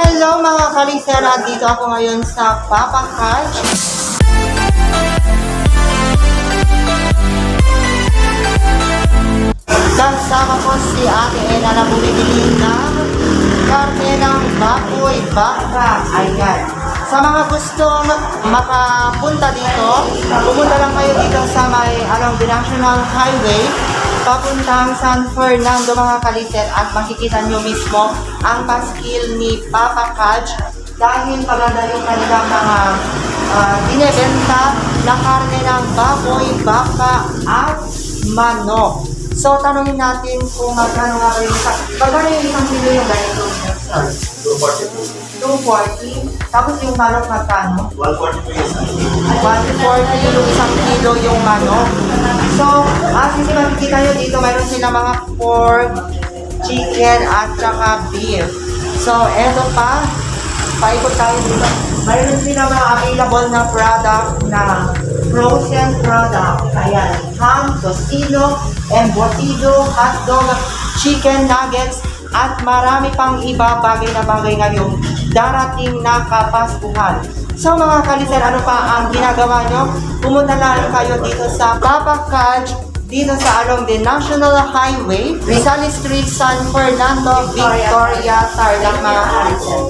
Hello mga kalisera, dito ako ngayon sa Papa Catch. Kasama ko si Ate Ena na bumibili ng karne ng baboy, baka. Ayan. Sa mga gustong makapunta dito, pumunta lang kayo dito sa may along the National Highway papuntang San Fernando mga kaliser, at makikita nyo mismo ang paskil ni Papa Catch dahil maganda yung kanilang mga binibenta na karne ng baboy, baka at manok. So tanongin natin kung magkano nga ba yung isang kilo yung ganito? 240. Tapos yung manok magkano? 140 po yung 140 yung isang kilo yung manok. So, kasi makikita nyo dito, mayroon sila mga pork, chicken, at saka beef. So, eto pa, paikot tayo dito. Mayroon sila mga available na product na frozen product. Ayan, ham, tocino, embutido, hotdog, chicken nuggets, at marami pang iba bagay na bagay ngayong darating na Kapaskuhan. So mga kaliser, ano pa ang ginagawa nyo? Pumunta lang kayo dito sa Papa Catch, dito sa along the National Highway, Rizal Street, San Fernando, Victoria, Tarlac mga kaliser.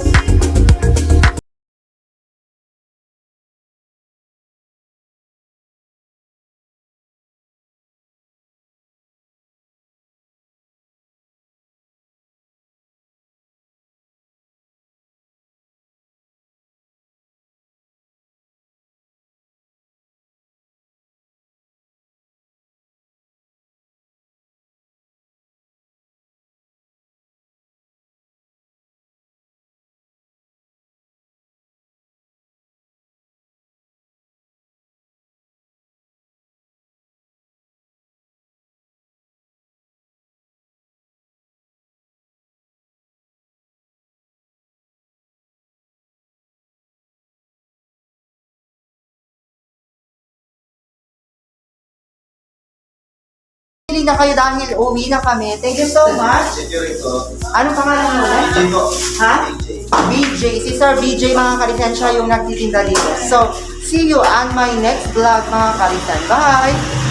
Pili na kayo dahil uwi na kami. Thank you so much. Security. Anong pangalan mo ulit? BJ po. Ha? BJ. BJ. Si Sir BJ mga kalisan, siya yung nagtitinda dito. So, see you on my next vlog mga kalisan. Bye!